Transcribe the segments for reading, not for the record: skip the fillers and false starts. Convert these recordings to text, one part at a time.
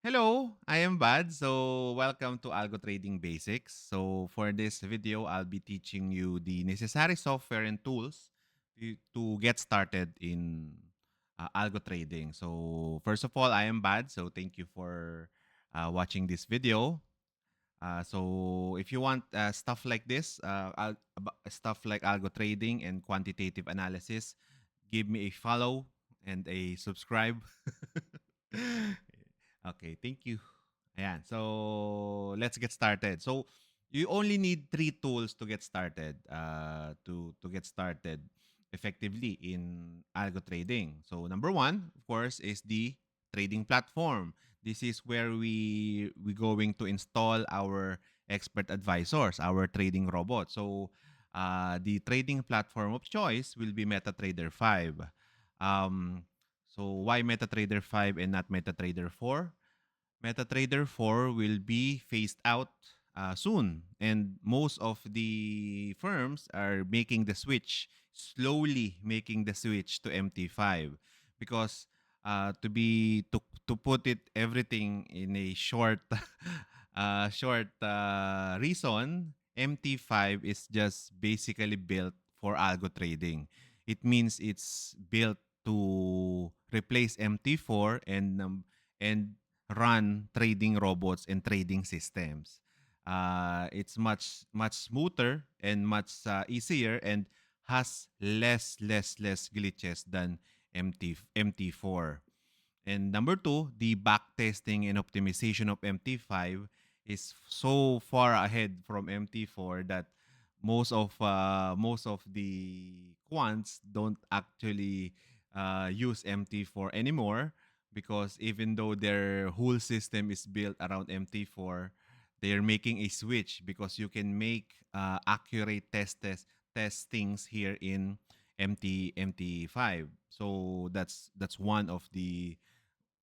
Hello, I am Bad. So, welcome to Algo Trading Basics. So, for this video, I'll be teaching you the necessary software and tools to get started in algo trading. So, first of all, I am Bad. So, thank you for watching this video. So, if you want stuff like this, stuff like algo trading and quantitative analysis, give me a follow and a subscribe. Okay, thank you. Ayan. So, let's get started. So, you only need three tools to get started, to get started effectively in algo trading. So, number one, of course, is the trading platform. This is where we going to install our expert advisors, our trading robot. So, the trading platform of choice will be MetaTrader 5. Um, so, why MetaTrader 5 and not MetaTrader 4? MetaTrader 4 will be phased out soon, and most of the firms are making the switch, slowly making the switch to MT5, because to put it everything in a short reason, MT5 is just basically built for algo trading. It means it's built to replace MT4 and run trading robots and trading systems. It's much smoother and much easier and has less glitches than MT4. And number two, the backtesting and optimization of MT5 is so far ahead from MT4 that most of the quants don't actually use MT4 anymore, because even though their whole system is built around MT4, they're making a switch because you can make accurate testings here in MT5. So that's one of the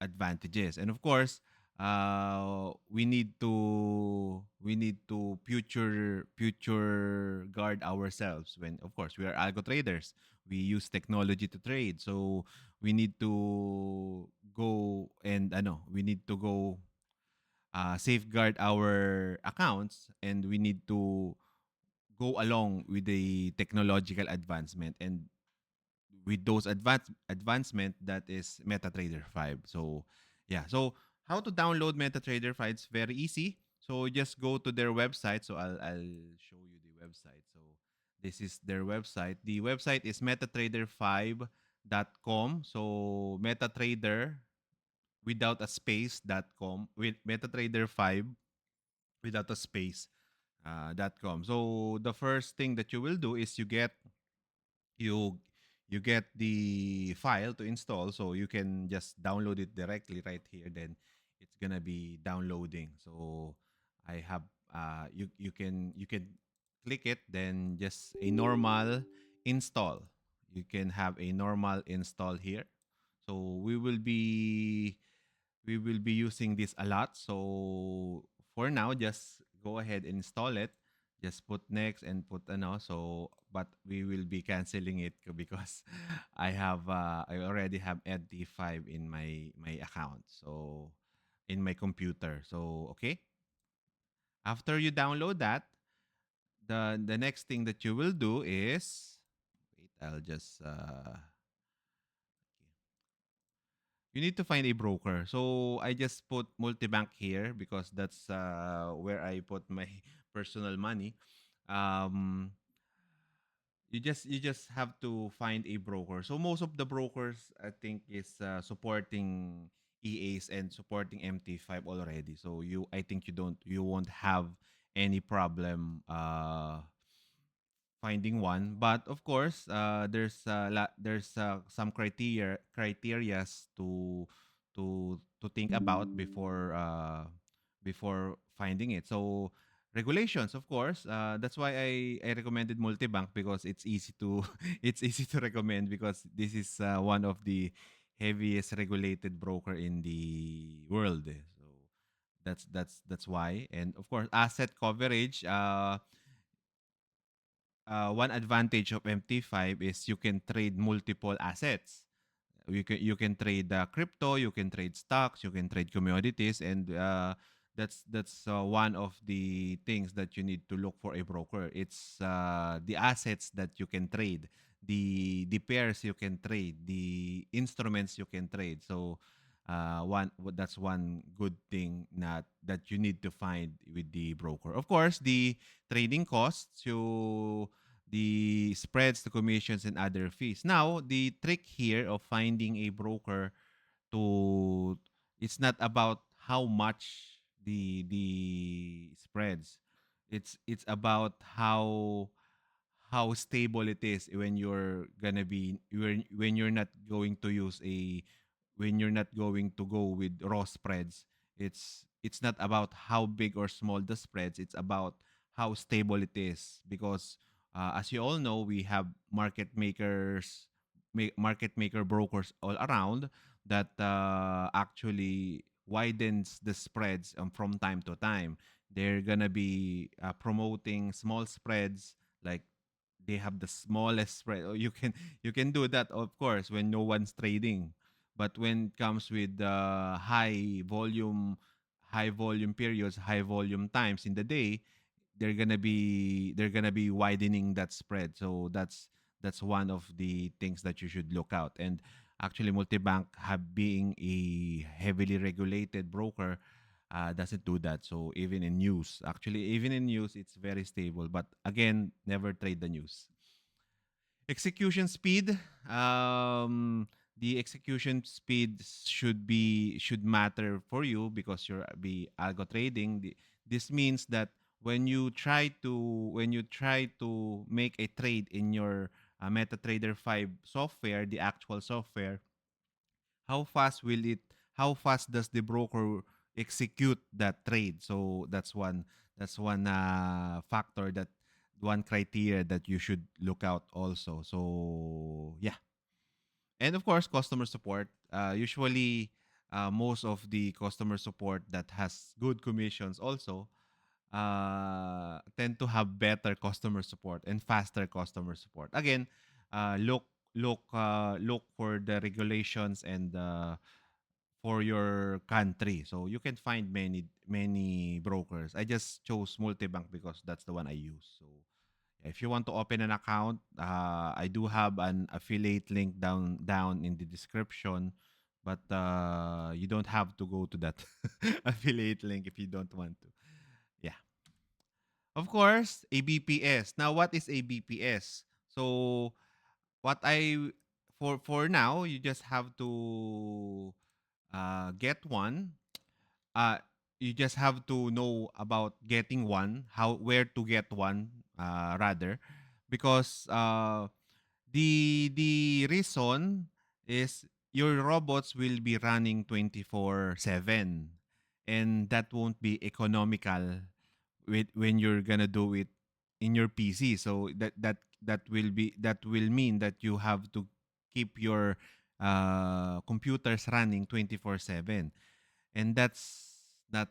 advantages. And of course, we need to future guard ourselves when, of course, we are algo traders. We use technology to trade, so we need to go and we need to go safeguard our accounts, and we need to go along with the technological advancement, and with those advancement, that is MetaTrader 5. So yeah, so how to download MetaTrader 5? It's very easy. So just go to their website. So I'll show you the website. So this is their website. The website is metatrader5.com. So MetaTrader without a space.com, with MetaTrader 5 without a space .com. So the first thing that you will do is you you get the file to install, so you can just download it directly right here. Then it's gonna be downloading. So I have you can click it, then just a normal install. You can have a normal install here. So we will be using this a lot. So for now, just go ahead and install it. Just put next and put so, but we will be canceling it because I already have NT5 in my account. So in my computer. So okay. After you download that, the next thing that you will do is, wait, I'll just you need to find a broker. So I just put multibank here because that's where I put my personal money. Um, you just have to find a broker. So most of the brokers, I think, is supporting EAs and supporting MT5 already. So I think you won't have any problem finding one. But of course, there's some criterias to think about before finding it. So regulations, of course. That's why I recommended multibank, because it's easy to it's easy to recommend, because this is one of the heaviest regulated broker in the world. So that's why. And of course, asset coverage. One advantage of MT5 is you can trade multiple assets. You can trade crypto, you can trade stocks, you can trade commodities, and that's one of the things that you need to look for a broker. It's the assets that you can trade, the pairs you can trade, the instruments you can trade. So that's one good thing that you need to find with the broker. Of course, the trading costs, the spreads, the commissions, and other fees. Now, the trick here of finding a broker to it's not about how much the spreads. It's about how stable it is when you're not going to use a when you're not going to go with raw spreads. It's not about how big or small the spreads, it's about how stable it is, because as you all know, we have market maker brokers all around that actually widens the spreads from time to time. They're gonna be promoting small spreads, like they have the smallest spread. You can do that, of course, when no one's trading. But when it comes with high volume periods, high volume times in the day, they're gonna be widening that spread. So that's one of the things that you should look out. And actually, multibank, have being a heavily regulated broker, doesn't do that. So even in news, it's very stable. But again, never trade the news. Execution speed. The execution speed should matter for you because you're be algo trading. This means that when you try to make a trade in your MetaTrader 5 software, the actual software, how fast will it how fast does the broker execute that trade? So that's one factor, that one criteria that you should look out also. So yeah. And of course, customer support. Usually, most of the customer support that has good commissions also tend to have better customer support and faster customer support. Again, look for the regulations and for your country. So you can find many brokers. I just chose Multibank because that's the one I use. So if you want to open an account, I do have an affiliate link down in the description, but you don't have to go to that affiliate link if you don't want to. Yeah. Of course, ABPS. Now, what is ABPS? So, what I for now, you just have to get one. uh you just have to know about getting one, how where to get one, rather, because the reason is your robots will be running 24/7, and that won't be economical when you're gonna do it in your PC. So that will mean that you have to keep your computers running 24/7, and not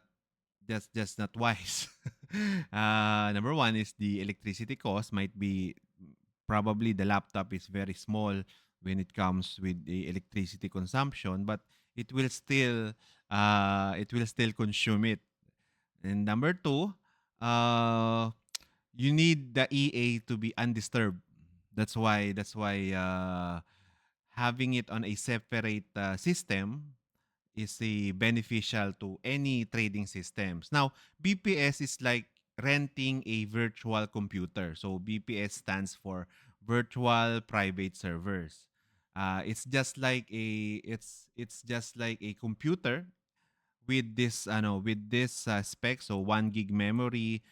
that's just not wise. Number one is the electricity cost might be, probably the laptop is very small when it comes with the electricity consumption, but it will still consume it. And number two, uh, you need the EA to be undisturbed. That's why having it on a separate system is beneficial to any trading systems. Now, BPS is like renting a virtual computer. So BPS stands for virtual private servers. It's just like a computer with this spec. So 1 gig memory,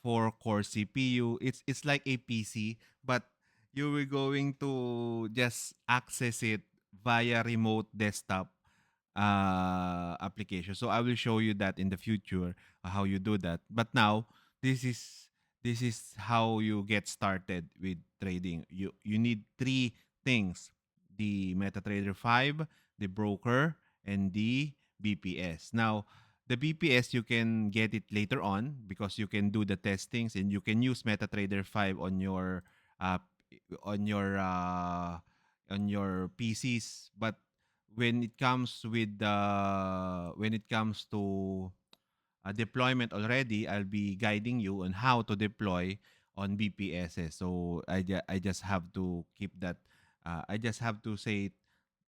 4 core CPU. It's like a PC, but you were going to just access it via remote desktop application. So I will show you that in the future, how you do that. But now, this is this is how you get started with trading. You need three things: the MetaTrader 5, the broker, and the BPS. Now, the BPS, you can get it later on because you can do the testings and you can use MetaTrader 5 uh, on your PCs. But when it comes with the when it comes to deployment already, I'll be guiding you on how to deploy on BPSs. So I just have to keep that. I just have to say it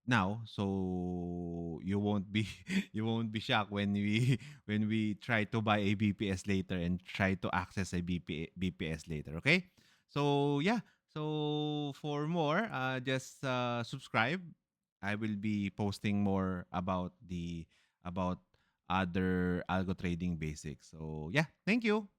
now, so you won't be you won't be shocked when we when we try to buy a BPS later and try to access a BPS later. Okay, so yeah. So for more, just subscribe. I will be posting more about the about other algo trading basics. So yeah, thank you.